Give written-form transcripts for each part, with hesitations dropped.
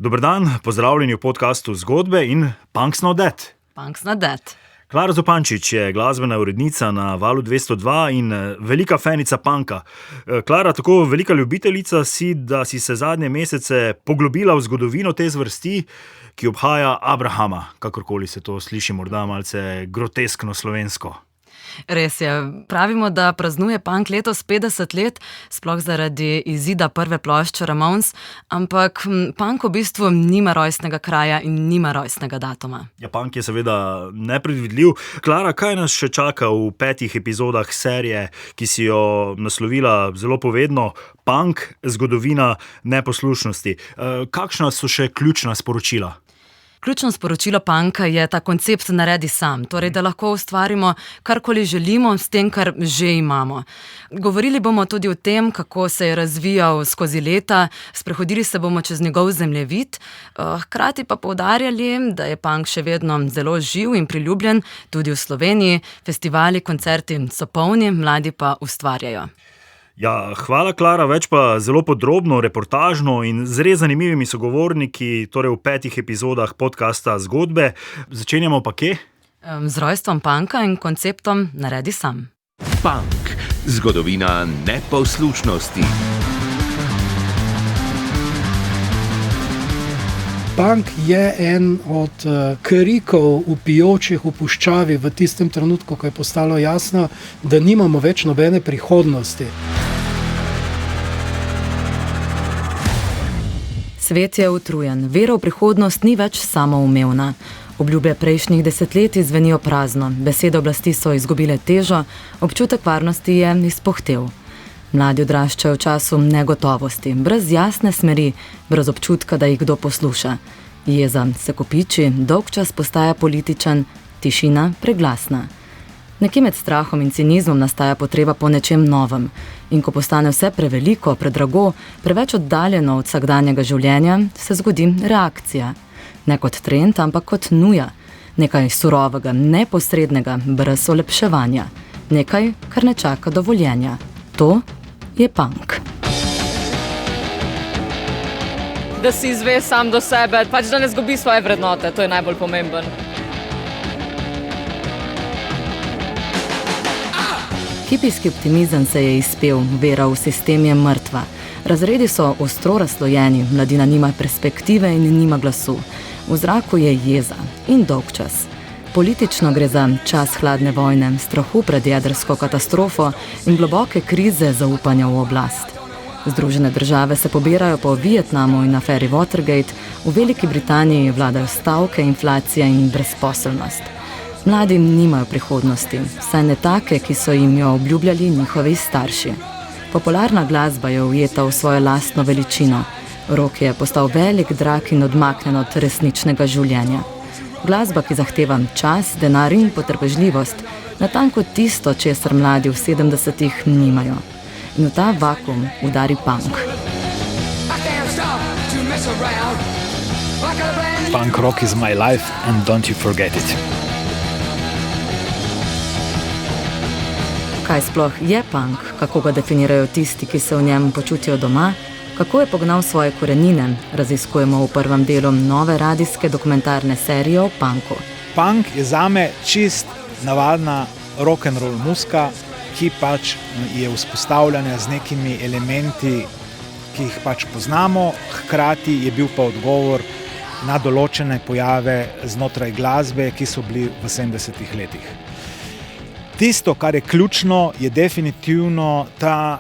Dober dan, pozdravljeni v podcastu Zgodbe in Punk's Not Dead. Punk's Not Dead. Klara Zupančič je glasbena urednica na Valu 202 in velika fanica punka. Klara, tako velika ljubiteljica si, da si se zadnje mesece poglobila v zgodovino te zvrsti, ki obhaja Abrahama, kakorkoli se to sliši morda malce groteskno slovensko. Res je, pravimo, da praznuje punk letos 50 let, sploh zaradi izida prve plošče Ramones, ampak punk v bistvu nima rojstnega kraja in nima rojstnega datuma. Ja, punk je seveda nepredvidljiv. Klara, kaj nas še čaka v 5 epizodah serije, ki si jo naslovila zelo povedno, Punk, zgodovina neposlušnosti? Kakšna so še ključna sporočila? Ključno sporočilo punka je ta koncept naredi sam, torej da lahko ustvarimo karkoli želimo s tem, kar že imamo. Govorili bomo tudi o tem, kako se je razvijal skozi leta, sprehodili se bomo čez njegov zemljevid, hkrati pa poudarjali, da je punk še vedno zelo živ in priljubljen, tudi v Sloveniji. Festivali, koncerti so polni, mladi pa ustvarjajo. Ja, hvala, Klara, več pa zelo podrobno, reportažno in z res zanimivimi sogovorniki, torej v 5 epizodah podcasta Zgodbe. Začenjamo pa kje? Z rojstvom punka in konceptom naredi sam. Punk, zgodovina neposlušnosti. Punk je en od krikov vpijočih v puščavi v tistem trenutku, ko je postalo jasno, da nimamo več nobene prihodnosti. Svet je utrujen, vera v prihodnost ni več samoumevna. Obljube prejšnjih desetletij zvenijo prazno, besede oblasti so izgubile težo, občutek varnosti je izpohtel. Mladi odraščajo v času negotovosti, brez jasne smeri, brez občutka, da jih kdo posluša. Jeza se kopiči, dolgčas postaja političen, tišina preglasna. Nekje med strahom in cinizmom nastaja potreba po nečem novem. In ko postane vse preveliko, predrago, preveč oddaljeno od vsakdanjega življenja, se zgodi reakcija. Ne kot trend, ampak kot nuja. Nekaj surovega, neposrednega, brez olepševanja. Nekaj, kar ne čaka dovoljenja. To je punk. Da si izve sam do sebe, pač da ne zgubi svoje vrednote, to je najbolj pomemben. Hipijski optimizem se je izpel, vera v sistem je mrtva. Razredi so ostro razslojeni, mladina nima perspektive in nima glasu. V zraku je jeza in dolgčas. Politično gre za čas hladne vojne, strahu pred jedrsko katastrofo in globoke krize zaupanja v oblast. Združene države se pobirajo po Vietnamu in aferi Watergate, v Veliki Britaniji vladajo stavke, inflacija in brezposelnost. Mladi nimajo prihodnosti, saj ne take, ki so jim jo obljubljali njihovi starši. Popularna glasba je ujeta v svojo lastno veličino. Rock je postal velik, drag in odmaknjen od resničnega življenja. Glasba, ki zahteva čas, denar in potrpežljivost, natanko tisto, česar mladi v 70-ih nimajo. In v ta vakuum udari punk. Punk rock is my life and don't you forget it. Kaj sploh je punk? Kako ga definirajo tisti, ki se v njem počutijo doma? Kako je pognal svoje korenine, raziskujemo v prvem delu nove radijske dokumentarne serije o punku. Punk je zame čist navadna rock'n'roll muzika, ki pač je vzpostavljena z nekimi elementi, ki jih pač poznamo, hkrati je bil pa odgovor na določene pojave znotraj glasbe, ki so bili v 70-ih letih. Tisto, kar je ključno, je definitivno ta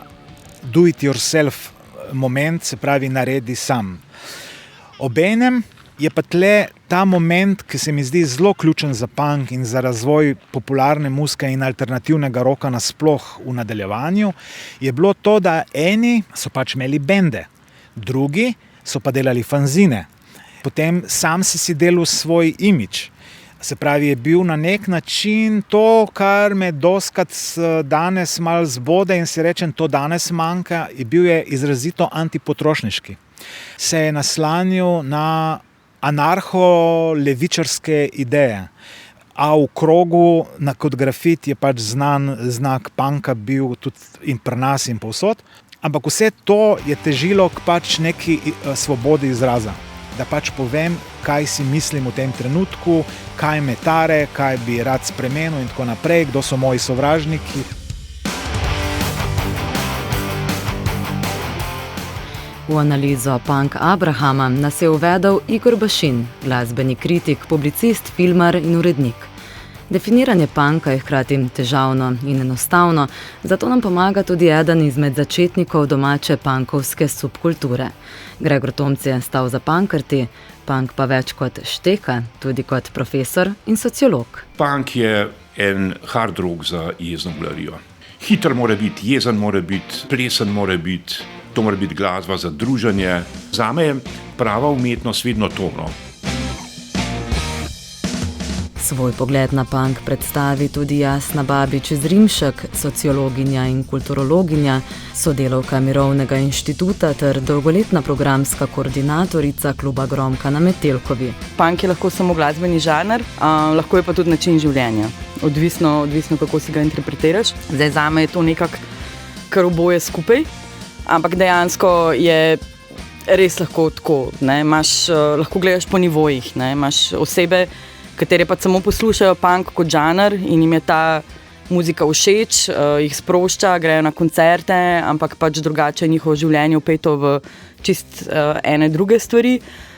do it yourself moment, se pravi naredi sam. Obenem je pa tle ta moment, ki se mi zdi zelo ključen za punk in za razvoj popularne muzike in alternativnega roka nasploh v nadaljevanju, je bilo to, da eni so pač imeli bende, drugi so pa delali fanzine. Potem sam si delal svoj imidž. Se pravi, je bil na nek način to, kar me doskrat danes malo zbode in si rečem, to danes manjka, bil je izrazito antipotrošniški. Se je naslanjal na anarho-levičarske ideje. A v krogu, kot grafit, je pač znan znak punka bil tudi in pri nas in povsod. Ampak vse to je težilo k pač neki svobodi izraza. da pač povem, kaj si mislim v tem trenutku, kaj me tare, kaj bi rad spremenil in tako naprej, kdo so moji sovražniki. V analizo punk Abrahama nas je uvedel Igor Bašin, glasbeni kritik, publicist, filmar in urednik. Definiranje punka je hkrati težavno in enostavno, zato nam pomaga tudi eden izmed začetnikov domače punkovske subkulture. Gregor Tomc je stal za punkerti, punk pa več kot šteka, tudi kot profesor in sociolog. Punk je en hard rock za jezno glarijo. Hiter mora biti, jezen mora biti, plesen mora biti, to mora biti glasba za druženje. Zame je prava umetnost vedno to, no. Svoj pogled na punk predstavi tudi Jasna Babič iz Rimšek, sociologinja in kulturologinja, sodelavka Mirovnega inštituta ter dolgoletna programska koordinatorica kluba Gromka na Metelkovi. Punk je lahko samo glasbeni žanr, lahko je pa tudi način življenja. Odvisno kako si ga interpretiraš. Zdaj zame je to nekako kar oboje skupaj, ampak dejansko je res lahko tako. Lahko gledaš po nivojih, imaš osebe, katere pa samo poslušajo punk kot žanr in jim je ta muzika všeč, jih sprošča, grejo na koncerte, ampak pač drugače je njihovo življenje vpeto v čist ene druge stvari.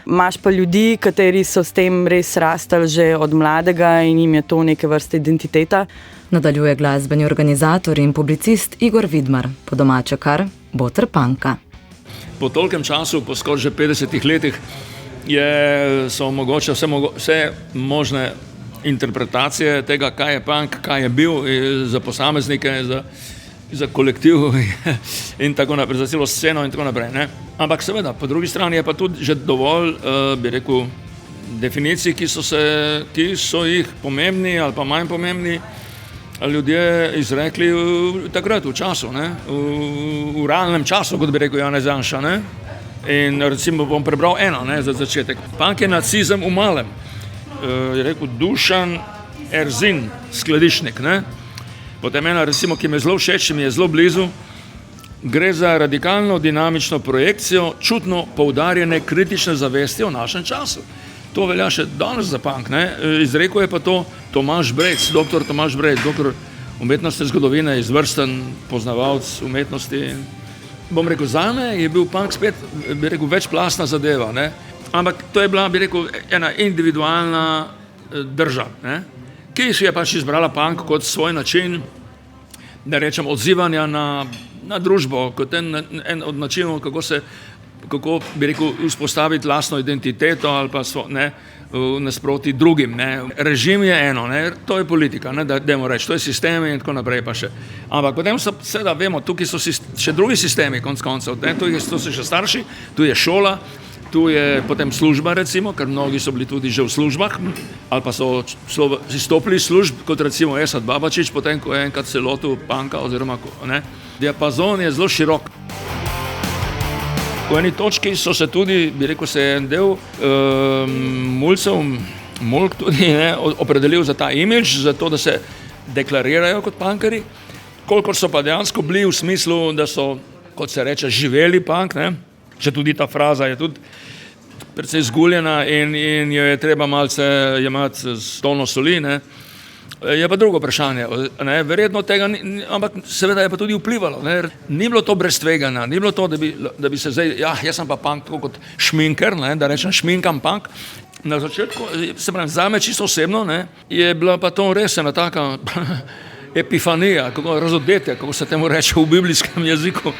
Imaš pa ljudi, kateri so s tem res rastali že od mladega in jim je to neke vrste identiteta. Nadaljuje glasbeni organizator in publicist Igor Vidmar, po domače kar boter punka. Po tolkem času, po skoraj že 50 letih, so mogoče vse možne interpretacije tega, kaj je punk, kaj je bil za posameznike, za kolektiv in tako naprej, za celo sceno in tako naprej. Ne? Ampak seveda, po drugi strani je pa tudi že dovolj, bi rekel, definicij, ki so jih pomembni ali pa manj pomembni ljudje izrekli takrat, v času, ne? V realnem času, kot bi rekel Janez Janša, ne? In recimo bom prebral eno, za začetek. Punk je nacizem v malem, je rekel Dušan Erzin, skladišnik. Ne? Potem ena, recimo, ki mi je zelo všeč, mi je zelo blizu, gre za radikalno dinamično projekcijo čutno poudarjene kritične zavesti o našem času. To velja še danes za punk. Ne? Izrekel je pa to Tomaž Brejc, doktor Tomaž Brejc, doktor umetnostne zgodovine, izvrsten poznavalec umetnosti. Bom rekel, zame je bil punk spet, bi rekel, večplastna zadeva, ne? Ampak to je bila, bi rekel, ena individualna drža, ne? Ki si je pač izbrala punk kot svoj način, da rečem, odzivanja na družbo, kot en od načinov, kako bi rekel, vzpostaviti lastno identiteto ali pa nasproti drugim. Ne. Režim je eno, ne. To je politika, ne, dajmo reči, to je sistem in tako naprej pa še. Ampak potem seveda vemo, tukaj so še drugi sistemi, konec koncev, tu so še starši, tu je šola, tu je potem služba recimo, ker mnogi so bili tudi že v službah, ali pa so izstopili iz služb, kot recimo Esad Babačič, potem ko je enkrat se lotil punka oziroma, ne. Diapazon je zelo širok. V eni točki so se tudi, bi rekel, se je en del mulk tudi opredelil za ta imidž, za to, da se deklarirajo kot punkeri, kolikor so pa dejansko bili v smislu, da so, kot se reče, živeli punk, ne? Če tudi ta fraza je tudi precej zguljena in jo je treba malce jemati z tono soli, ne? Je pa drugo vprašanje, ne, verjetno tega ni, ampak seveda je pa tudi vplivalo, ne, ni bilo to brez tveganja, ni bilo to, da bi se zdaj, jaz sem pa punk tako kot šminker, ne, da rečem šminkam punk. Na začetku, se pravim, zame čisto osebno, ne, je bila pa to res ena taka epifanija, kako razodetje, kako se temu reče v biblijskem jeziku.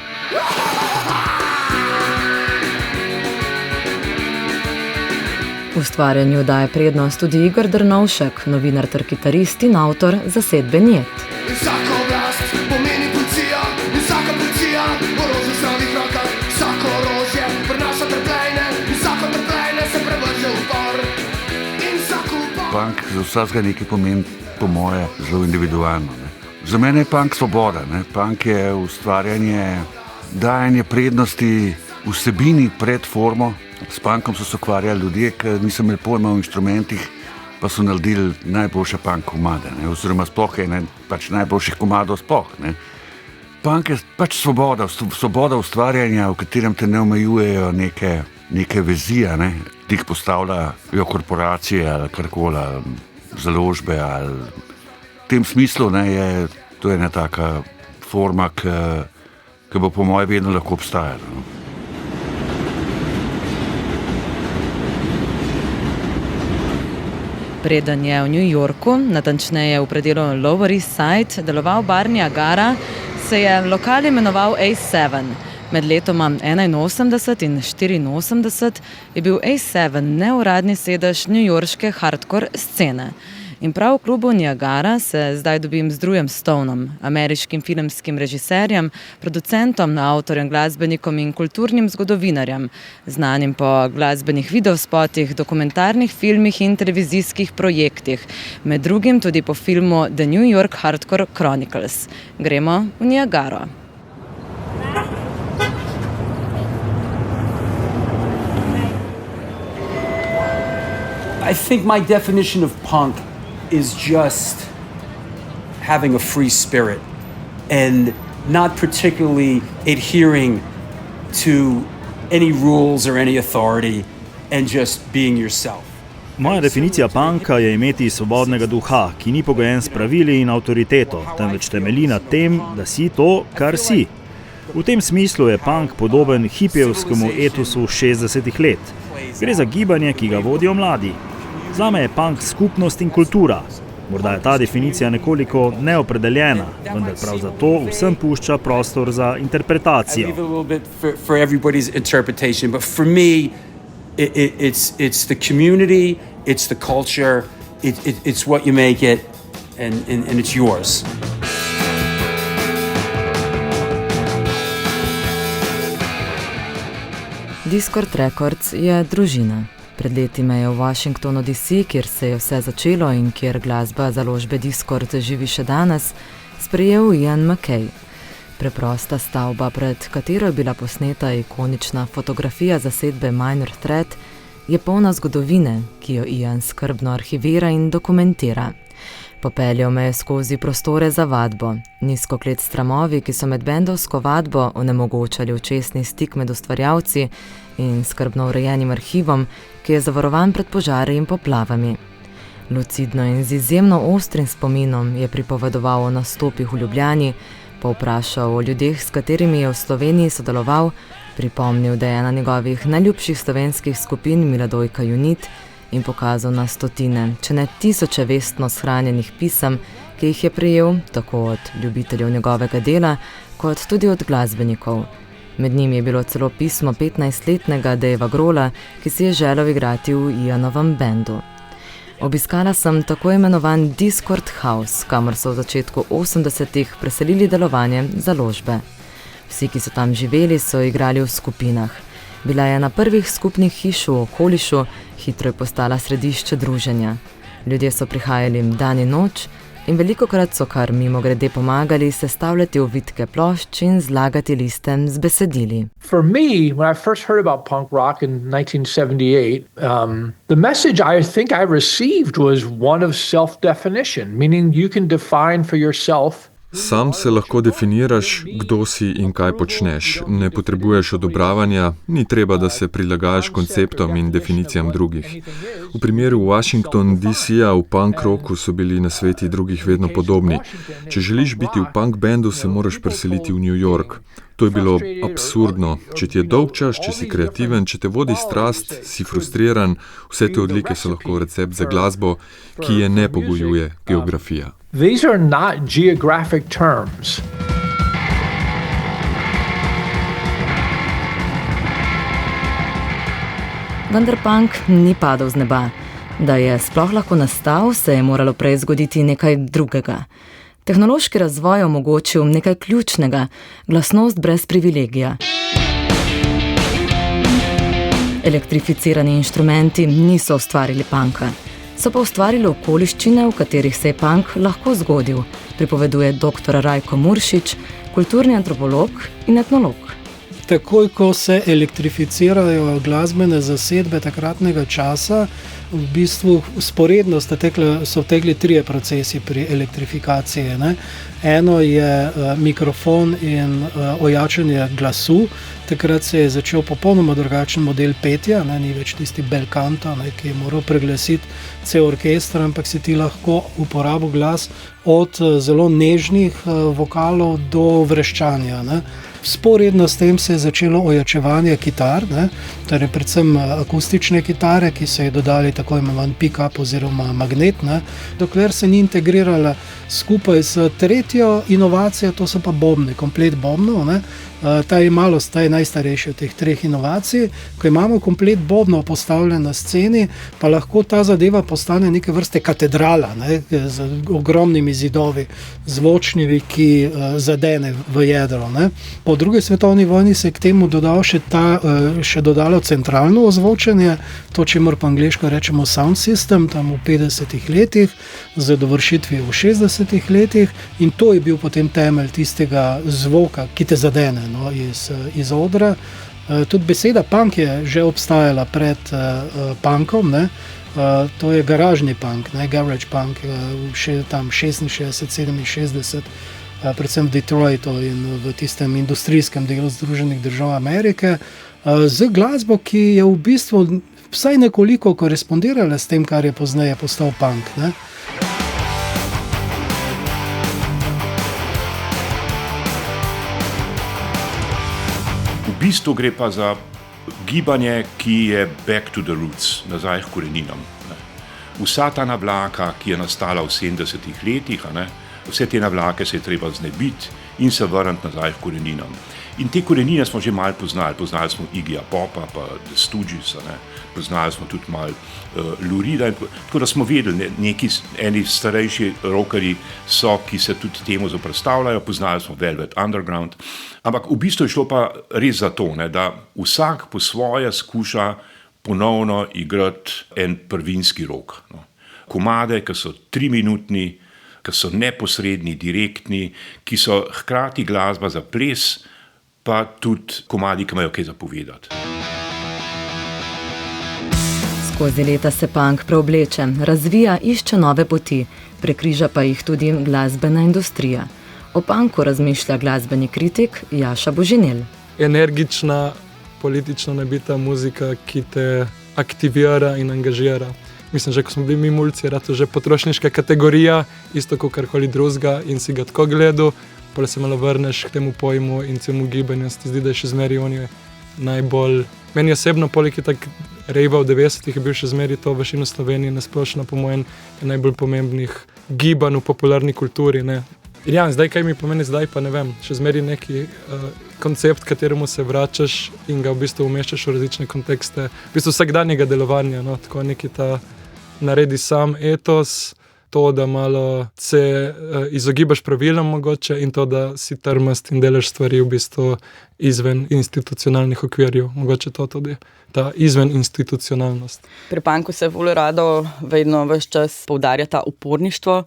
Ustvarjanju daje prednost tudi Igor Drnovšek, novinar ter kitarist in avtor zasedbe Njet. Vsaka oblast pomeni policija, vsaka policija orožje v svojih rokah, vsako orožje prinaša trpljenje, vsako trpljenje se prevrže v upor in vsak upor. Punk za vsakega nekaj pomeni, po moje, zelo individualno. Ne. Za mene je punk svoboda. Ne. Punk je ustvarjanje, dajanje prednosti vsebini pred formo. S punkom so se ukvarjali ljudje, ki niso imeli pojma o inštrumentih, pa so naredili najboljše punk komade, ne? Oziroma sploh je pač najboljših komadov sploh. Ne? Punk je pač svoboda ustvarjanja, v katerem te ne omejujejo neke vizije. Ne? ti jih postavljajo korporacije ali karkoli, ali založbe. Ali v tem smislu je to ena taka forma, ki bo po mojem vedno lahko obstajala. No. Preden je v New Yorku, natančneje v predelu Lower East Side, deloval bar Niagara, se je lokal imenoval A7. Med letoma 81 in 84 je bil A7 neuradni sedež newyorške hardcore scene. In prav v klubu Niagara se zdaj dobim z Drewjem Stoneom, ameriškim filmskim režiserjem, producentom, avtorjem, glasbenikom in kulturnim zgodovinarjem, znanim po glasbenih videospotih, dokumentarnih filmih in televizijskih projektih, med drugim tudi po filmu The New York Hardcore Chronicles. Gremo v Niagaro. I think my definition of punk is just having a free spirit and not particularly adhering to any rules or any authority and just being yourself. Moja definicija punka je imeti svobodnega duha, ki ni pogojen s pravili in avtoriteto, temveč temelji na tem, da si to, kar si. V tem smislu je punk podoben hipijevskemu etosu 60-ih let. Gre za gibanje, ki ga vodijo mladi. Zame je punk skupnost in kultura. Morda je ta definicija nekoliko neopredeljena, vendar prav zato vsem pušča prostor za interpretacijo. For everybody's interpretation, but for me, it's the community, it's the culture, it's what you make it, and it's yours. Discord Records je družina. Pred leti me je v Washingtonu DC, kjer se je vse začelo in kjer glasba založbe Discord živi še danes, sprejel Ian MacKaye. Preprosta stavba, pred katero je bila posneta ikonična fotografija zasedbe Minor Threat, je polna zgodovine, ki jo Ian skrbno arhivira in dokumentira. Popeljal me je skozi prostore za vadbo, nizkoklet s tramovi, ki so med bendovsko vadbo onemogočali očesni stik med ustvarjalci in skrbno urejenim arhivom, ki je zavarovan pred požari in poplavami. Lucidno in z izjemno ostrim spominom je pripovedoval o nastopih v Ljubljani, povprašal o ljudeh, s katerimi je v Sloveniji sodeloval, pripomnil, da je ena njegovih najljubših slovenskih skupin Miladojka Junit in pokazal na stotine, če ne tisoče vestno shranjenih pisem, ki jih je prejel tako od ljubiteljev njegovega dela, kot tudi od glasbenikov. Med njimi je bilo celo pismo 15-letnega Davea Grohla, ki si je želel igrati v Ianovem bendu. Obiskala sem tako imenovan Discord House, kamor so v začetku 80-ih preselili delovanje založbe. Vsi, ki so tam živeli, so igrali v skupinah. Bila je na prvih skupnih hiš v okolišu, hitro je postala središče druženja. Ljudje so prihajali dan in noč in velikokrat so kar mimogrede pomagali sestavljati ovitke plošč in zlagati liste z besedili. For me, when I first heard about punk rock in 1978, the message I think I received was one of self-definition, meaning you can define for yourself. Sam se lahko definiraš, kdo si in kaj počneš. Ne potrebuješ odobravanja, ni treba, da se prilagajaš konceptom in definicijam drugih. V primeru Washington DC-a v punk rocku so bili nasveti drugih vedno podobni. Če želiš biti v punk bandu, se moraš preseliti v New York. To je bilo absurdno. Če ti je dolgčas, če si kreativen, če te vodi strast, si frustriran, vse te odlike so lahko recept za glasbo, ki je ne pogojuje geografija. These are not geographic terms. Vendar punk ni padel z neba. Da je sploh lahko nastal, se je moralo prej zgoditi nekaj drugega. Tehnološki razvoj je omogočil nekaj ključnega, glasnost brez privilegija. Elektrificirani inštrumenti niso ustvarili punka. So pa ustvarili okoliščine, v katerih se je punk lahko zgodil, pripoveduje dr. Rajko Muršič, kulturni antropolog in etnolog. takoj ko se elektrificirajo glasbene zasedbe takratnega časa, v bistvu sporedno so tekli 3 procesi pri elektrifikaciji. Ne? Eno je mikrofon in ojačanje glasu. Takrat se je začel popolnoma drugačen model petja, ne? Ni več tisti bel canto, ne? Ki je moral preglasiti cel orkester, ampak si ti lahko uporabil glas od zelo nežnih vokalov do vreščanja. Ne? Sporedno s tem se je začelo ojačevanje kitar, ne? Torej predvsem akustične kitare, ki so ji dodali tako imenovan pick-up oziroma magnet, ne? Dokler se ni integrirala skupaj s tretjo inovacijo, to so pa bobne, komplet bobnov. Ne? Ta je najstarejši od teh 3 inovacij. Ko imamo komplet bobnov postavljen na sceni, pa lahko ta zadeva postane neke vrste katedrala, ne? Z ogromnimi zidovi, zvočnimi, ki zadene v jedro. Ne? Po drugi svetovni vojni se je k temu dodal še dodalo centralno ozvočenje, to, čemur po angleško rečemo sound system, tam v 50 letih, z dovršitvijo v 60 letih, in to je bil potem temelj tistega zvoka, ki te zadene, no, iz odra. Tudi beseda punk je že obstajala pred punkom, ne? To je garažni punk, ne? Garage punk, še tam 66, 67, predvsem v Detroitu in v tistem industrijskem delu Združenih držav Amerike, z glasbo, ki je v bistvu vsaj nekoliko korespondirala s tem, kar je pozneje postal punk. Ne? V bistvu gre pa za gibanje, ki je back to the roots, nazaj k koreninam. Vsa ta navlaka, ki je nastala v 70 letih, vse te navlake se je treba znebiti in se vrniti nazaj k koreninam. In te korenine smo že malo poznali. Poznali smo Iggyja Popa, pa The Stooges, poznali smo tudi malo Lou Reeda. Tako da smo vedeli, eni starejši rockerji so, ki se tudi temu zoperstavljajo, poznali smo Velvet Underground. Ampak v bistvu je šlo pa res za to, da vsak po svoje skuša ponovno igrati en prvinski rock. Komade, ki so 3-minutni, ki so neposredni, direktni, ki so hkrati glasba za ples, pa tudi komadi, ki imajo kaj zapovedati. Skozi leta se punk preobleče, razvija, išče nove poti, prekriža pa jih tudi glasbena industrija. O punku razmišlja glasbeni kritik Jaša Božinel. Energična, politično nabita muzika, ki te aktivira in angažira. Mislim, že ko smo bili mi mulci, je to že potrošniška kategorija, isto kot karkoli drugega, in si ga tako gledal, pa se malo vrneš k temu pojmu in celemu gibanju, se ti zdi, da je še zmeri on je najbolj... Meni osebno, poleg je tak rejva v 90-ih, je bil še zmeri to v Sloveniji nasplošno, po mojem, najbolj pomembnih gibanj v popularni kulturi, ne. Ja, zdaj, kaj mi pomeni zdaj, pa ne vem, še zmeri neki koncept, kateremu se vračaš in ga v bistvu umeščaš v različne kontekste, v bistvu vsakdanjega delovanja, no, tako neki ta naredi sam etos, to, da malo se izogibaš pravilom mogoče in to, da si trmast in delaš stvari v bistvu izven institucionalnih okvirjev, mogoče to tudi, ta izven institucionalnost. Pri punku se ful rado vedno ves čas poudarja ta uporništvo,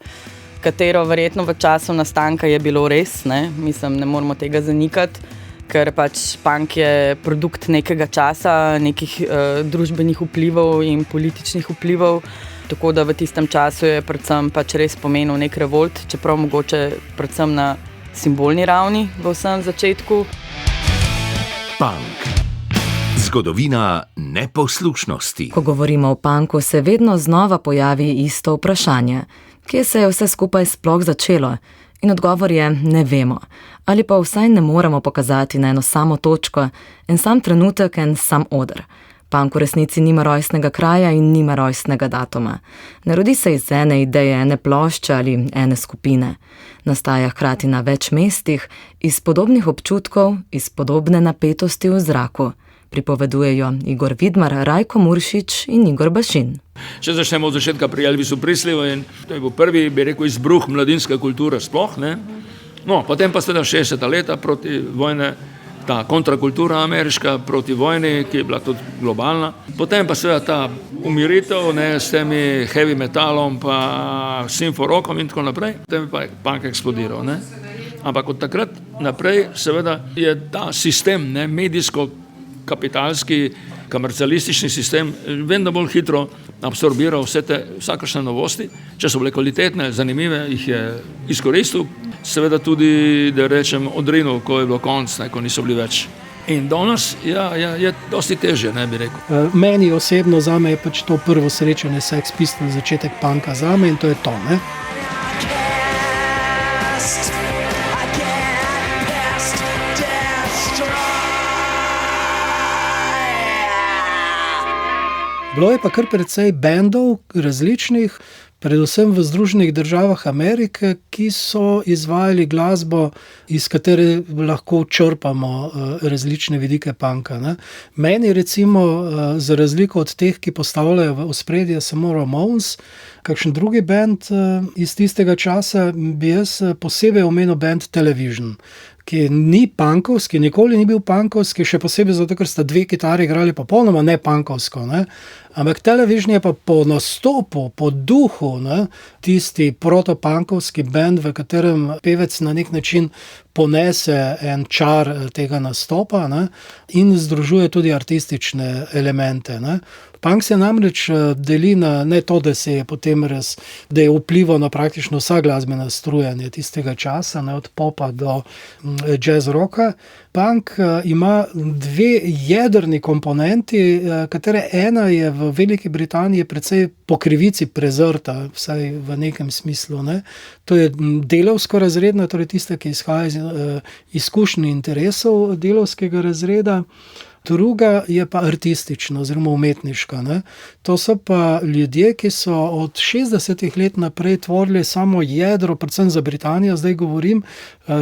katero verjetno v času nastanka je bilo res, ne? Mislim, ne moramo tega zanikati, ker pač punk je produkt nekega časa, nekih družbenih vplivov in političnih vplivov, tako da v tistem času je predvsem pač res pomenil nek revolt, čeprav mogoče predvsem na simbolni ravni v vsem začetku. Punk. Zgodovina neposlušnosti. Ko govorimo o punku, se vedno znova pojavi isto vprašanje. Kje se je vse skupaj sploh začelo? In odgovor je, ne vemo. Ali pa vsaj ne moremo pokazati na eno samo točko, en sam trenutek, en sam oder. Punk v resnici nima rojstnega kraja in nima rojstnega datuma. Ne rodi se iz ene ideje, ene plošče ali ene skupine. Nastaja hkrati na več mestih, iz podobnih občutkov, iz podobne napetosti v zraku. Pripovedujejo Igor Vidmar, Rajko Muršič in Igor Bašin. Če začnemo od začetka pri Elvisu Presleyu, in to je bil prvi, bi rekel, izbruh mladinske kulture sploh, ne? No, potem pa seveda 60. leta proti vojne, ta kontrakultura ameriška proti vojni, ki je bila tudi globalna. Potem pa seveda ta umiritev, ne, s temi heavy metalom, pa symforokom in tako naprej. Potem pa je punk eksplodiral, ne? Ampak od takrat naprej seveda je ta sistem, ne, medijsko-kapitalski, komercialistični sistem, vedno bolj hitro absorbiral vsakršne novosti. Če so bile kvalitetne, zanimive, jih je izkoristil, seveda tudi, da rečem, odrinil, ko je bilo konc, ne, ko niso bili več. In danes je dosti težje, ne bi rekel. Meni osebno, zame je pač to prvo srečanje Sex Pistols, začetek punka zame in to je to, ne? Bilo je pa kar precej bendov različnih, predvsem v Združenih državah Amerike, ki so izvajali glasbo, iz katere lahko črpamo različne vidike punka, ne. Meni recimo, za razliko od teh, ki postavljajo v ospredje samo Ramones, kakšen drugi bend iz tistega časa, bi jaz posebej omenil bend Television, ki ni punkovski, nikoli ni bil punkovski, še posebej zato, ker sta dve kitari igrali popolnoma ne punkovsko, ne. Ampak Television je pa po nastopu, po duhu, ne, tisti protopunkovski bend, v katerem pevec na nek način ponese en čar tega nastopa, ne, in združuje tudi artistične elemente, ne. Punk se namreč deli na ne to, da se je potem da je vplival na praktično vsa glasbena strujanja tistega časa, ne, od popa do jazz rocka. Punk ima dve jedrni komponenti, katere ena je v Veliki Britaniji precej po krivici prezrta, vsaj v nekem smislu, ne. To je delavsko razredna, torej tista, ki izhaja iz izkušnje interesov delavskega razreda. Druga je pa artistična oziroma umetniška, ne. To so pa ljudje, ki so od 60 let naprej tvorili samo jedro, predvsem za Britanijo, zdaj govorim,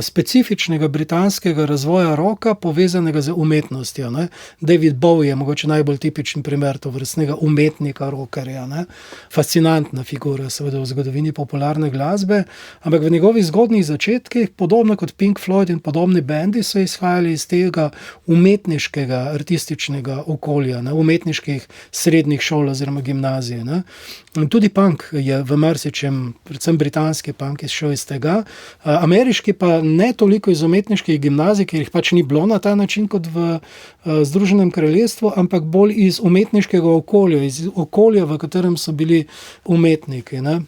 specifičnega britanskega razvoja roka, povezanega z umetnostjo, ne. David Bowie je mogoče najbolj tipičen primer tovrstnega umetnika, rockerja, ne. Fascinantna figura seveda v zgodovini popularne glasbe, ampak v njegovih zgodnjih začetkih, podobno kot Pink Floyd in podobni bendi, so izhajali iz tega umetniškega, artističnega okolja, ne, umetniških srednjih šol oziroma gimnazije, ne. In tudi punk je v marsičem, predvsem britanski punk, izšel iz tega, ameriški pa ne toliko iz umetniških gimnazij, ker jih pač ni bilo na ta način kot v Združenem kraljestvu, ampak bolj iz umetniškega okolja, iz okolja, v katerem so bili umetniki, ne.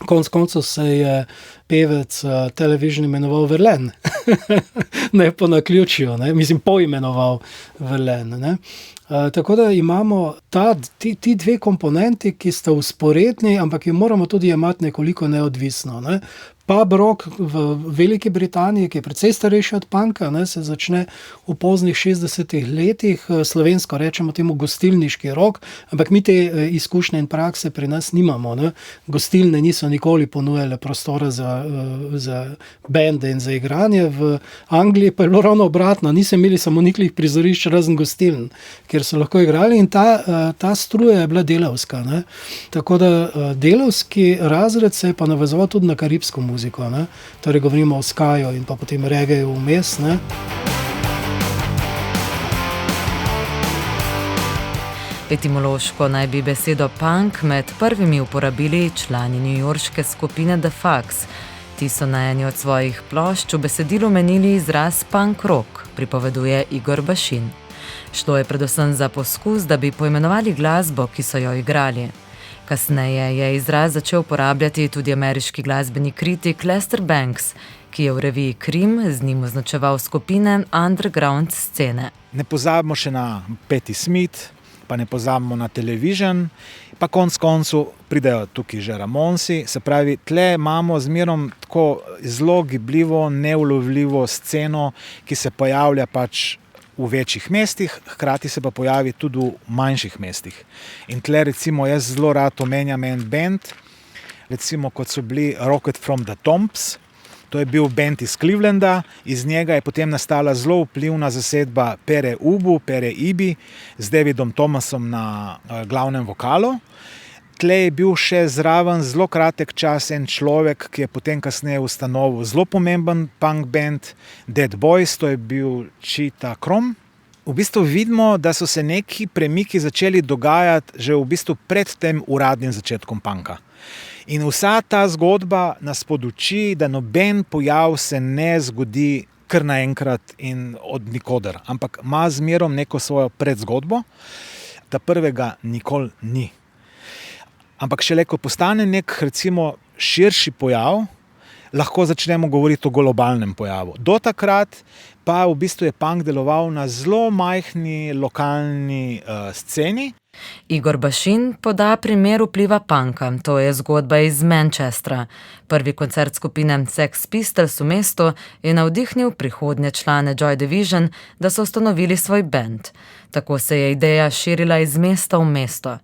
Konec koncev se je pevec Television imenoval Verlaine. Ne po naključju, ne, mislim poimenoval Verlaine, ne. Tako da imamo ti dve komponenti, ki sta vzporedni, ampak jo moramo tudi jemati nekoliko neodvisno, ne. Pub rock v Veliki Britaniji, ki je precej starejši od punka, ne, se začne v poznih 60 letih, slovensko rečemo temu gostilniški rock, ampak mi te izkušnje in prakse pri nas nimamo, ne. Gostilne niso nikoli ponujale prostora za bende in za igranje, v Angliji pa je bilo ravno obratno, niso imeli samoniklih prizorišč razen gostiln, kjer so lahko igrali, in ta struja je bila delavska, ne. Tako da delavski razred se je pa navezoval tudi na karibsko muziko, ne. Torej govorimo o skaju in pa potem reggaeju vmes, ne. Etimološko naj bi besedo punk med prvimi uporabili člani newyorške skupine The Fugs. Ti so na eni od svojih plošč v besedilu menili izraz punk rock, pripoveduje Igor Bašin. Šlo je predvsem za poskus, da bi poimenovali glasbo, ki so jo igrali. Kasneje je izraz začel uporabljati tudi ameriški glasbeni kritik Lester Bangs, ki je v reviji Krim z njim označeval skupine underground scene. Ne pozabimo še na Patti Smith, pa ne pozabimo na Television, pa konec koncu pridejo tukaj že Ramonsi, se pravi, tle imamo zmerom tako zelo gibljivo, neulovljivo sceno, ki se pojavlja pač v večjih mestih, hkrati se pa pojavi tudi v manjših mestih. In tle recimo jaz zelo rad omenjam en band, recimo kot so bili Rocket from the Tombs, to je bil band iz Clevelanda, iz njega je potem nastala zelo vplivna zasedba Pere Ibi, z Davidom Thomasom na glavnem vokalu. Tle je bil še zraven zelo kratek čas en človek, ki je potem kasneje ustanovil zelo pomemben punk band Dead Boys, to je bil Cheetah Crom. v bistvu vidimo, da so se neki premiki začeli dogajati že v bistvu pred tem uradnim začetkom punka. In vsa ta zgodba nas poduči, da noben pojav se ne zgodi kar naenkrat in od nikoder, ampak ima zmerom neko svojo predzgodbo, da prvega nikoli ni. Ampak šele, ko postane nek, recimo, širši pojav, lahko začnemo govoriti o globalnem pojavu. Do takrat pa v bistvu je punk deloval na zelo majhni lokalni sceni. Igor Bašin poda primer vpliva punka, to je zgodba iz Manchestra. Prvi koncert skupine Sex Pistols v mestu je navdihnil prihodnje člane Joy Division, da so ustanovili svoj bend. Tako se je ideja širila iz mesta v mesto.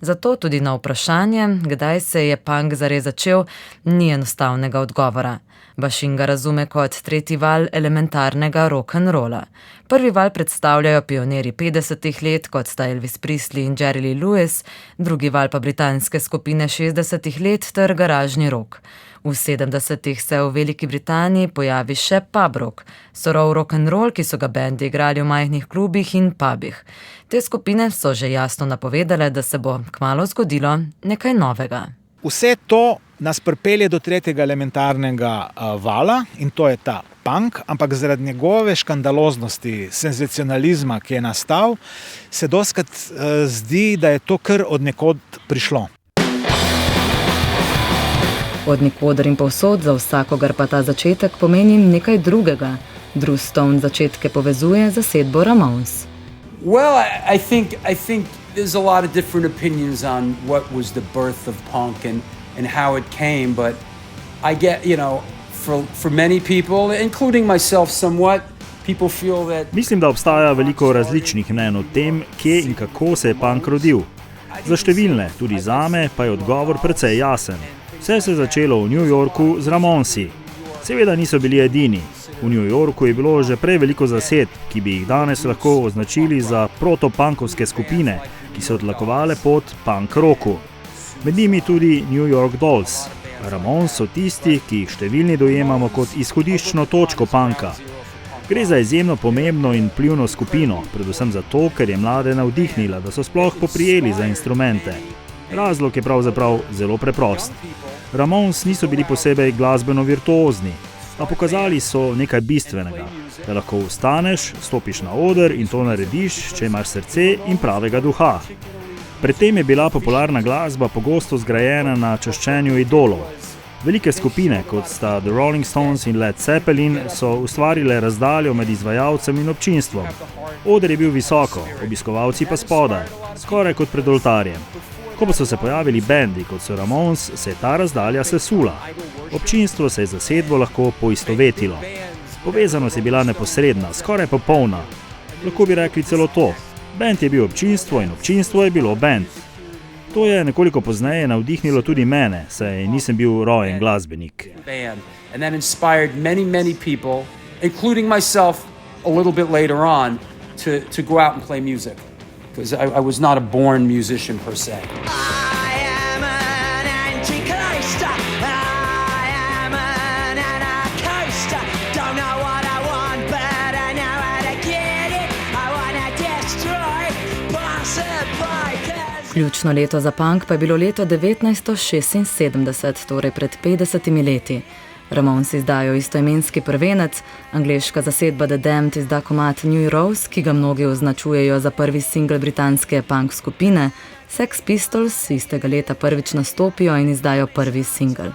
Zato tudi na vprašanje, kdaj se je punk zares začel, ni enostavnega odgovora. Bašin ga razume kot tretji val elementarnega rock'n'rolla. Prvi val predstavljajo pionirji 50-ih let, kot sta Elvis Presley in Jerry Lee Lewis, drugi val pa britanske skupine 60-ih let ter garažni rock. V 70-ih se v Veliki Britaniji pojavi še pub rock, surov rock'n'roll, ki so ga bendi igrali v majhnih klubih in pubih. Te skupine so že jasno napovedale, da se bo kmalu zgodilo nekaj novega. Vse to nas pripelje do tretjega elementarnega vala in to je ta punk, ampak zaradi njegove škandaloznosti, senzacionalizma, ki je nastal, se dostikrat zdi, da je to kar od nekod prišlo. Od nikoder in povsod, za vsakogar pa ta začetek pomeni nekaj drugega. Drew Stone začetke povezuje z zasedbo Ramones. Well, I think there's a lot of different opinions on what was the birth of punk and how it came, but I get, for many people, including myself somewhat, people feel that... Mislim, da obstaja veliko različnih mnenj o tem, kje in kako se je punk rodil. Za številne, tudi zame, pa je odgovor precej jasen. Vse se je začelo v New Yorku z Ramonsi. Seveda niso bili edini. V New Yorku je bilo že prej veliko zasedb, ki bi jih danes lahko označili za protopunkovske skupine, ki so odlakovale pot punk rocku. Med njimi tudi New York Dolls. Ramones so tisti, ki jih številni dojemamo kot izhodiščno točko punka. Gre za izjemno pomembno in vplivno skupino, predvsem zato, ker je mlade navdihnila, da so sploh poprijeli za instrumente. Razlog je pravzaprav zelo preprost. Ramones niso bili posebej glasbeno virtuozni, a pokazali so nekaj bistvenega, da lahko vstaneš, stopiš na oder in to narediš, če imaš srce in pravega duha. Predtem je bila popularna glasba pogosto zgrajena na čaščenju idolov. Velike skupine, kot sta The Rolling Stones in Led Zeppelin, so ustvarile razdaljo med izvajalcem in občinstvom. Oder je bil visoko, obiskovalci pa spodaj, skoraj kot pred oltarjem. Ko pa so se pojavili bendi, kot so Ramones, se je ta razdalja sesula. Občinstvo se je zasedbo lahko poistovetilo. Povezanost je bila neposredna, skoraj popolna. Lahko bi rekli celo to. Bend je bil občinstvo in občinstvo je bilo bend. To je nekoliko pozneje navdihnilo tudi mene, saj nisem bil rojen glasbenik. And that inspired many people, including myself a little bit later on, to go out and play music. Because I was not a born musician per se. Ključno leto za punk pa je bilo leto 1976, torej pred 50 leti. Ramones izdajo istoimenski prvenec, angleška zasedba The Damned izda komad New Rose, ki ga mnogi označujejo za prvi singl britanske punk skupine, Sex Pistols istega leta prvič nastopijo in izdajo prvi singl.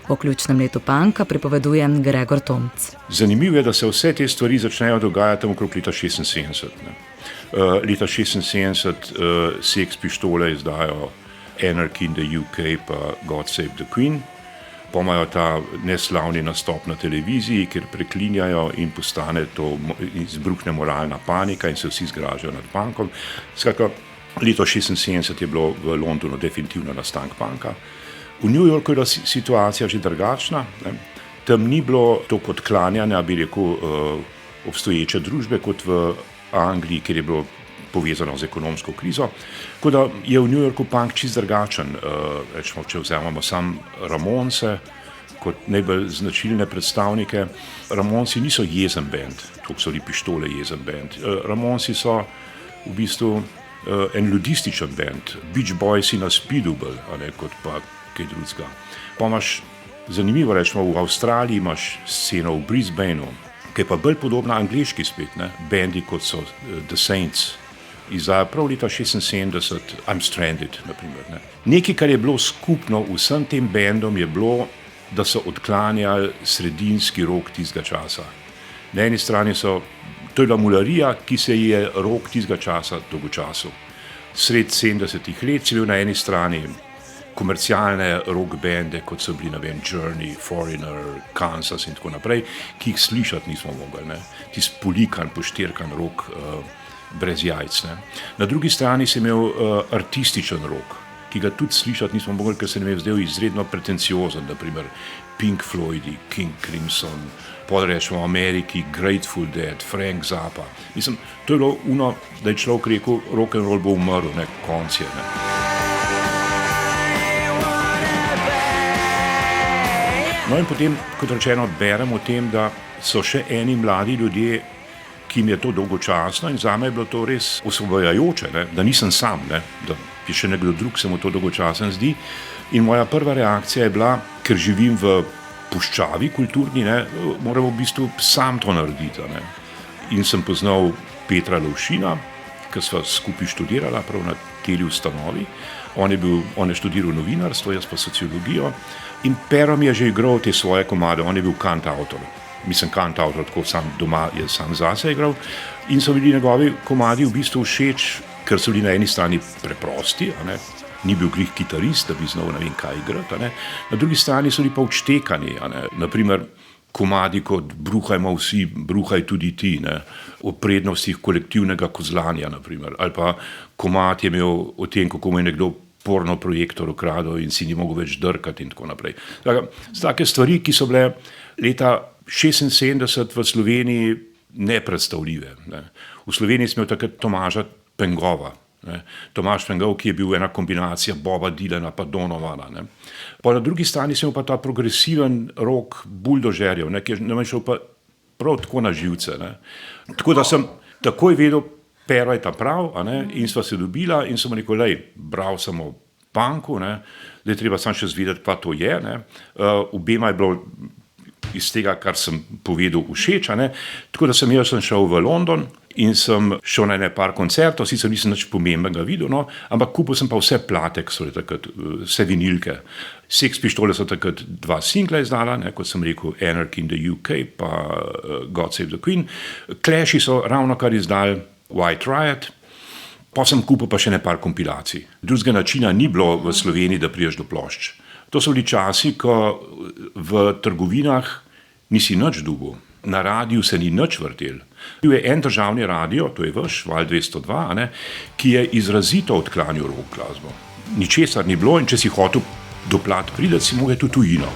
O ključnem letu punka pripoveduje Gregor Tomc. Zanimivo je, da se vse te stvari začnejo dogajati okrog leta 76. Leta 76 Sex Pistols izdajo Anarchy in the UK pa God Save the Queen. Pa imajo ta neslavni nastop na televiziji, kjer preklinjajo in postane to izbruhne moralna panika in se vsi zgražajo nad punkom. Skratka, leto 76 je bilo v Londonu definitivno nastanek punka. V New Yorku je bila situacija že drugačna. Tam ni bilo toliko odklanjanja, bi rekel, obstoječe družbe kot v Angliji, kjer je bilo povezano z ekonomsko krizo. Tako da je v New Yorku punk čist drugačen. Rečemo, če vzamemo sam Ramonse, kot najbolj značilne predstavnike. Ramonsi niso jezen band, kot so bili Pištole jezen band. Ramonsi so v bistvu en ludističen band. Beach Boysi na speedu bolj, kot pa kaj drugega. Pa imaš, zanimivo rečemo, v Avstraliji imaš sceno v Brisbaneu, ki je pa bolj podobna angleški spet, ne? Bendi kot so The Saints. Iza prav leta 76, I'm Stranded, naprimer. Ne? Nekaj, kar je bilo skupno vsem tem bendom, je bilo, da so odklanjali sredinski rok tistega časa. Na eni strani to je bila mularija, ki se je rok tistega časa dolgočasil. Sred 70-ih let si bil na eni strani komercialne rock bende, kot so bili, ne vem, Journey, Foreigner, Kansas in tako naprej, ki jih slišati nismo mogli. Ne? Tisti polikan, poštirkan rock, brez jajc. Ne? Na drugi strani si imel artističen rock, ki ga tudi slišati nismo mogli, ker se nam je zdel izredno pretenciozen, naprimer Pink Floydi, King Crimson, podrečemo Ameriki, Grateful Dead, Frank Zappa. Mislim, to je bilo da je človek rekel, rock and roll bo umrl, ne, konc je. Ne? No in potem, kot rečeno, berem o tem, da so še eni mladi ljudje, ki jim je to dolgočasno in zame je bilo to res osvobajajoče, ne? Da nisem sam, ne? Da je še nekdo drug, se mu to dolgočasen zdi. In moja prva reakcija je bila, ker živim v puščavi kulturni, ne? Moram v bistvu sam to narediti. Ne? In sem poznal Petra Lovšina, ki sva skupaj študirala prav na tej ustanovi. On je študiral novinarstvo, jaz pa sociologijo. In Pero mi je že igral te svoje komade, on je bil kantavtor. Mislim, kantavtor, tako sam doma je sam zase igral. In so bili njegovi komadi v bistvu všeč, ker so bili na eni strani preprosti, ni bil glih kitarist, da bi znal ne vem kaj igrati, na drugi strani so bili pa odštekani, naprimer komadi kot Bruhajmo vsi, bruhaj tudi ti, ne? O prednostih kolektivnega kozlanja, naprimer. Ali pa komad je imel o tem, kako mu je nekdo porno projektor ukradel in si ni mogel več drkati in tako naprej. Take stvari, ki so bile leta 76 v Sloveniji nepredstavljive. Ne. V Sloveniji smo imeli takrat Tomaža Pengova. Ne. Tomaž Pengov, ki je bil ena kombinacija Boba Dylana pa Donovana. Ne. Pa na drugi strani smo pa ta progresiven rock buldožerjev, ne, ki je nam šel pa prav tako na živce. Ne. Tako da sem takoj vedel, Pero je ta prav, in sva se dobila in sem rekel, bral sem o punku, da je treba sam še zvedeti, pa to je. Ne. Obema je bilo iz tega, kar sem povedal, všeč. Tako da sem šel v London in sem šel na par koncertov, sicer nisem nič pomembnega videl, no, ampak kupil sem pa vse plate, takrat, vse vinilke. Sex Pistols so takrat 2 singla izdala, kot sem rekel, Anarchy in the UK, pa God Save the Queen. Clashi so ravno kar izdali White Riot, pa sem kupil pa še par kompilacij. Drugega načina ni bilo v Sloveniji, da priješ do plošč. To so bili časi, ko v trgovinah nisi nič dobil, na radiju se ni nič vrtel. Bil je en državni radio, to je vaš, Val 202, ki je izrazito odklanjal rock glasbo. Ničesar ni bilo in če si hotel do plat prideti, si mogel tudi tujino.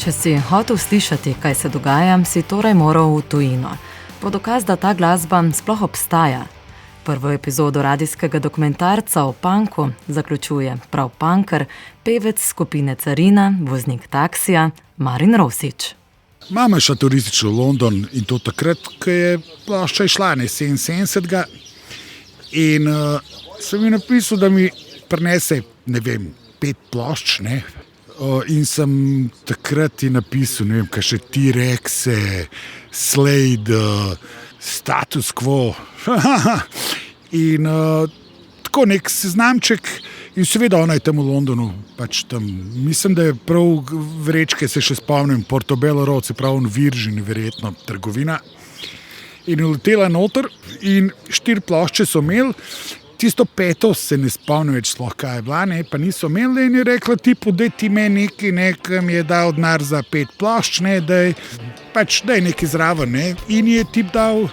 Če si hotel slišati, kaj se dogaja, si torej moral v tujino. Po dokaz, da ta glasba sploh obstaja. Prvo epizodo radijskega dokumentarca o punku zaključuje prav punker, pevec skupine Carina, voznik taksija, Marin Rosič. Mama je šla turistično v London in to takrat, ko je plošča išla, 77. In sem ji napisal, da mi prinese, 5 plošč, ne. In sem takrat ji napisal, kaj še T-Rex, Slade, Status Quo. In tako nek seznamček in seveda ona je tam v Londonu, pač tam, mislim, da je prav vrečke, se še spomnim, Portobello Road, se pravi Virgin, verjetno trgovina. In je letela noter in 4 plošče so imeli, tisto 5. se ne spomnim več sploh, kaj je bila, pa niso imeli in je rekla tipu, daj ti meni nekaj, mi je dal denar za 5 plošč, daj nekaj zraven, in je tip dal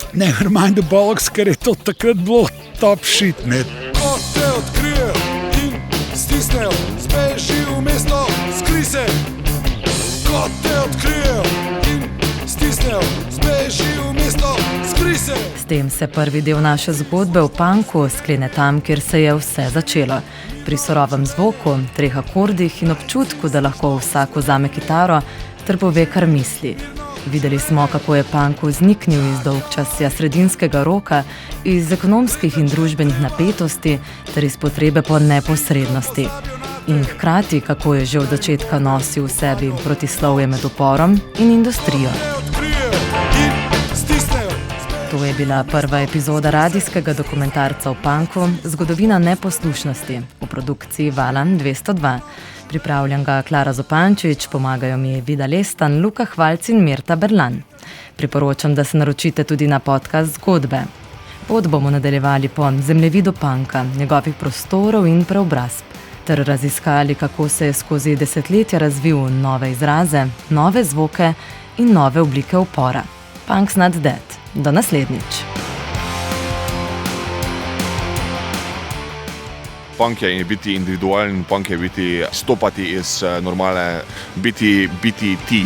Nevermind the Bollocks, ker je to takrat bilo top shit, Ko te odkrije in stisnejo, zbeži v mesto, skri se. Ko te odkrije in stisnejo, zbeži v mesto, skri se. tem se prvi del naše zgodbe o punku sklene tam, kjer se je vse začelo. Pri surovem zvoku, 3 akordih in občutku, da lahko vsak vzame kitaro ter pove, kar misli. Videli smo, kako je punk vzniknil iz dolgčasja sredinskega roka, iz ekonomskih in družbenih napetosti ter iz potrebe po neposrednosti. In hkrati, kako je že od začetka nosil v sebi protislovje med uporom in industrijo. To je bila prva epizoda radijskega dokumentarca o punku Zgodovina neposlušnosti v produkciji Vala 202. Pripravljam ga Klara Zupančič, pomagajo mi Vida Lestan, Luka Hvalc in Mirta Berlan. Priporočam, da se naročite tudi na podcast Zgodbe. Pot bomo nadaljevali po zemljevidu punka, njegovih prostorov in preobrazb, ter raziskali, kako se je skozi desetletja razvil nove izraze, nove zvoke in nove oblike upora. Punk's not dead. Do naslednjič. Punk je biti individualen, punk je biti stopati iz normale, biti ti.